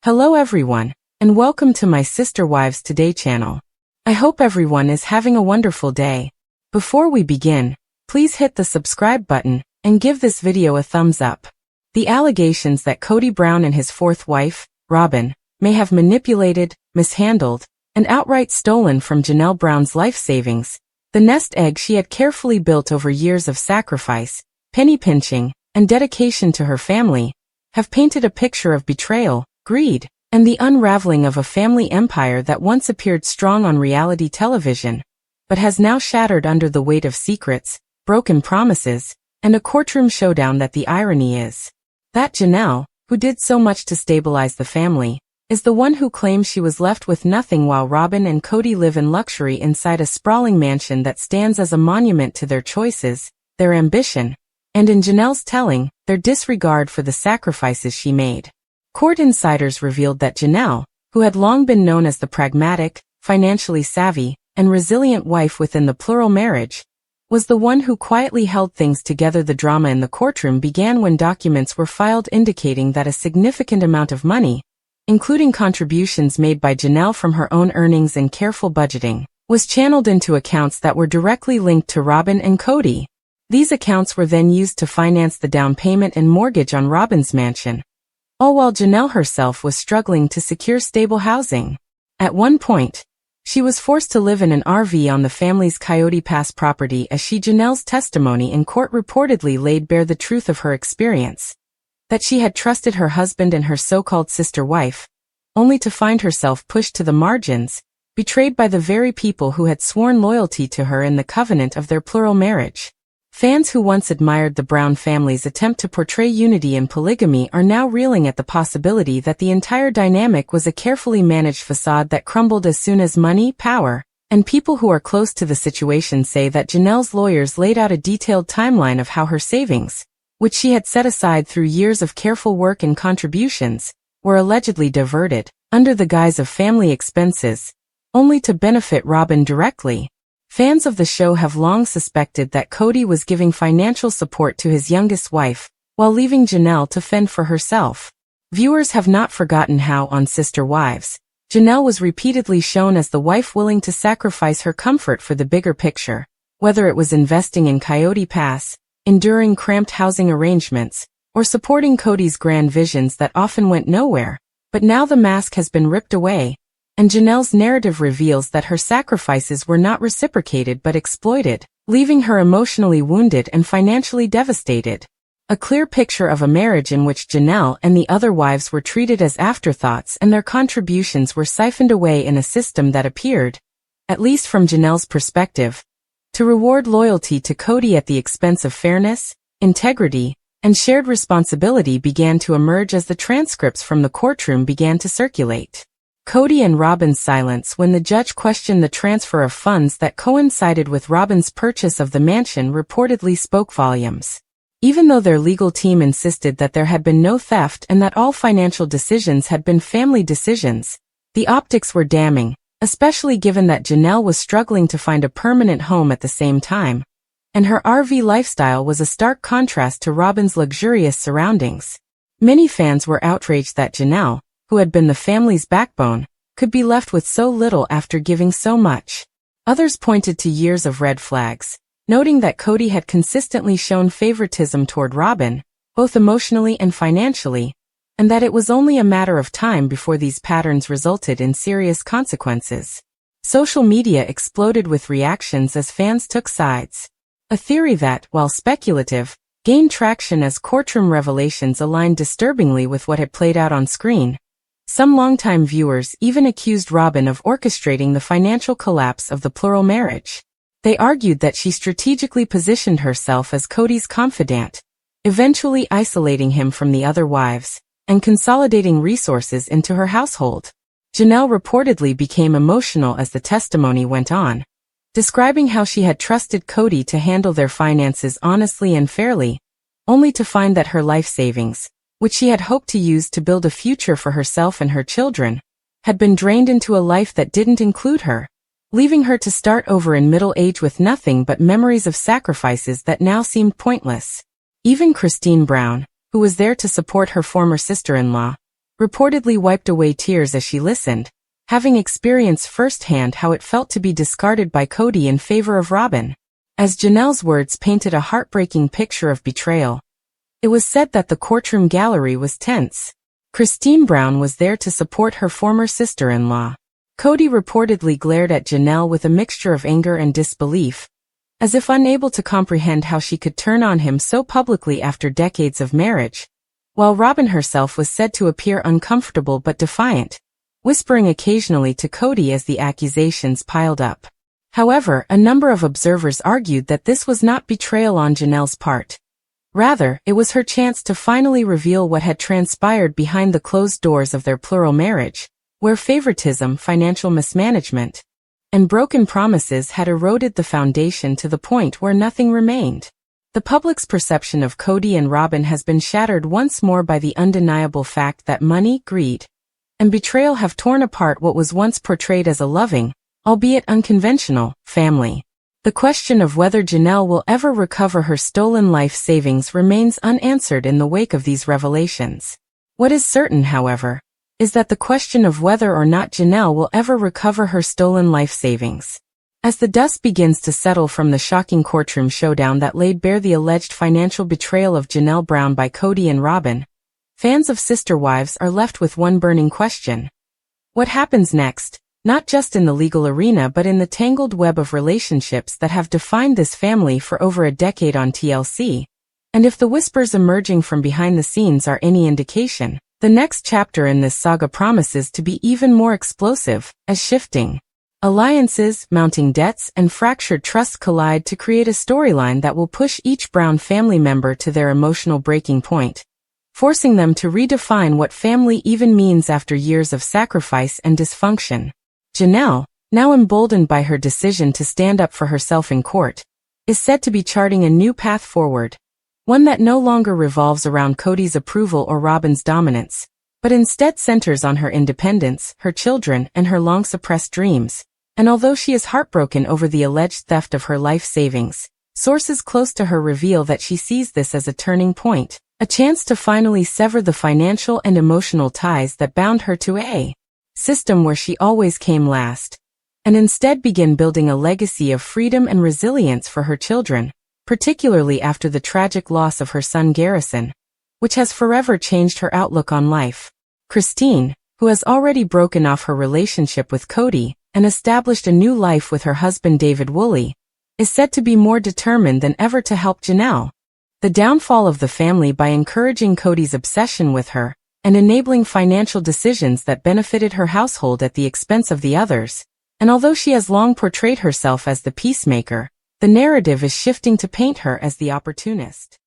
Hello everyone, and welcome to my Sister Wives Today channel. I hope everyone is having a wonderful day. Before we begin, please hit the subscribe button and give this video a thumbs up. The allegations that Kody Brown and his fourth wife, Robyn, may have manipulated, mishandled, and outright stolen from Janelle Brown's life savings, the nest egg she had carefully built over years of sacrifice, penny pinching, and dedication to her family, have painted a picture of betrayal, greed, and the unraveling of a family empire that once appeared strong on reality television, but has now shattered under the weight of secrets, broken promises, and a courtroom showdown that the irony is that Janelle, who did so much to stabilize the family, is the one who claims she was left with nothing while Robyn and Kody live in luxury inside a sprawling mansion that stands as a monument to their choices, their ambition, and in Janelle's telling, their disregard for the sacrifices she made. Court insiders revealed that Janelle, who had long been known as the pragmatic, financially savvy, and resilient wife within the plural marriage, was the one who quietly held things together. The drama in the courtroom began when documents were filed indicating that a significant amount of money, including contributions made by Janelle from her own earnings and careful budgeting, was channeled into accounts that were directly linked to Robyn and Kody. These accounts were then used to finance the down payment and mortgage on Robyn's mansion, all while Janelle herself was struggling to secure stable housing. At one point, she was forced to live in an RV on the family's Coyote Pass property as Janelle's testimony in court reportedly laid bare the truth of her experience, that she had trusted her husband and her so-called sister wife, only to find herself pushed to the margins, betrayed by the very people who had sworn loyalty to her in the covenant of their plural marriage. Fans who once admired the Brown family's attempt to portray unity and polygamy are now reeling at the possibility that the entire dynamic was a carefully managed facade that crumbled as soon as money, power, and people who are close to the situation say that Janelle's lawyers laid out a detailed timeline of how her savings, which she had set aside through years of careful work and contributions, were allegedly diverted, under the guise of family expenses, only to benefit Robyn directly. Fans of the show have long suspected that Kody was giving financial support to his youngest wife, while leaving Janelle to fend for herself. Viewers have not forgotten how, on Sister Wives, Janelle was repeatedly shown as the wife willing to sacrifice her comfort for the bigger picture, whether it was investing in Coyote Pass, enduring cramped housing arrangements, or supporting Kody's grand visions that often went nowhere. But now the mask has been ripped away, and Janelle's narrative reveals that her sacrifices were not reciprocated but exploited, leaving her emotionally wounded and financially devastated. A clear picture of a marriage in which Janelle and the other wives were treated as afterthoughts and their contributions were siphoned away in a system that appeared, at least from Janelle's perspective, to reward loyalty to Kody at the expense of fairness, integrity, and shared responsibility began to emerge as the transcripts from the courtroom began to circulate. Kody and Robyn's silence when the judge questioned the transfer of funds that coincided with Robyn's purchase of the mansion reportedly spoke volumes. Even though their legal team insisted that there had been no theft and that all financial decisions had been family decisions, the optics were damning, especially given that Janelle was struggling to find a permanent home at the same time, and her RV lifestyle was a stark contrast to Robyn's luxurious surroundings. Many fans were outraged that Janelle, who had been the family's backbone, could be left with so little after giving so much. Others pointed to years of red flags, noting that Kody had consistently shown favoritism toward Robyn, both emotionally and financially, and that it was only a matter of time before these patterns resulted in serious consequences. Social media exploded with reactions as fans took sides. A theory that, while speculative, gained traction as courtroom revelations aligned disturbingly with what had played out on screen. Some longtime viewers even accused Robyn of orchestrating the financial collapse of the plural marriage. They argued that she strategically positioned herself as Kody's confidant, eventually isolating him from the other wives, and consolidating resources into her household. Janelle reportedly became emotional as the testimony went on, describing how she had trusted Kody to handle their finances honestly and fairly, only to find that her life savings, which she had hoped to use to build a future for herself and her children, had been drained into a life that didn't include her, leaving her to start over in middle age with nothing but memories of sacrifices that now seemed pointless. Even Christine Brown, who was there to support her former sister-in-law, reportedly wiped away tears as she listened, having experienced firsthand how it felt to be discarded by Kody in favor of Robyn. As Janelle's words painted a heartbreaking picture of betrayal, it was said that the courtroom gallery was tense. Christine Brown was there to support her former sister-in-law. Kody reportedly glared at Janelle with a mixture of anger and disbelief, as if unable to comprehend how she could turn on him so publicly after decades of marriage, while Robyn herself was said to appear uncomfortable but defiant, whispering occasionally to Kody as the accusations piled up. However, a number of observers argued that this was not betrayal on Janelle's part. Rather, it was her chance to finally reveal what had transpired behind the closed doors of their plural marriage, where favoritism, financial mismanagement, and broken promises had eroded the foundation to the point where nothing remained. The public's perception of Kody and Robyn has been shattered once more by the undeniable fact that money, greed, and betrayal have torn apart what was once portrayed as a loving, albeit unconventional, family. The question of whether Janelle will ever recover her stolen life savings remains unanswered in the wake of these revelations. What is certain, however, is that the question of whether or not Janelle will ever recover her stolen life savings. As the dust begins to settle from the shocking courtroom showdown that laid bare the alleged financial betrayal of Janelle Brown by Kody and Robyn, fans of Sister Wives are left with one burning question. What happens next, not just in the legal arena but in the tangled web of relationships that have defined this family for over a decade on TLC? And if the whispers emerging from behind the scenes are any indication, the next chapter in this saga promises to be even more explosive, as shifting alliances, mounting debts, and fractured trusts collide to create a storyline that will push each Brown family member to their emotional breaking point, forcing them to redefine what family even means after years of sacrifice and dysfunction. Janelle, now emboldened by her decision to stand up for herself in court, is said to be charting a new path forward, one that no longer revolves around Kody's approval or Robyn's dominance, but instead centers on her independence, her children, and her long-suppressed dreams. And although she is heartbroken over the alleged theft of her life savings, sources close to her reveal that she sees this as a turning point, a chance to finally sever the financial and emotional ties that bound her to a system where she always came last, and instead begin building a legacy of freedom and resilience for her children, particularly after the tragic loss of her son Garrison, which has forever changed her outlook on life. Christine, who has already broken off her relationship with Kody and established a new life with her husband David Woolley, is said to be more determined than ever to help Janelle. The downfall of the family by encouraging Kody's obsession with her and enabling financial decisions that benefited her household at the expense of the others. And although she has long portrayed herself as the peacemaker, the narrative is shifting to paint her as the opportunist.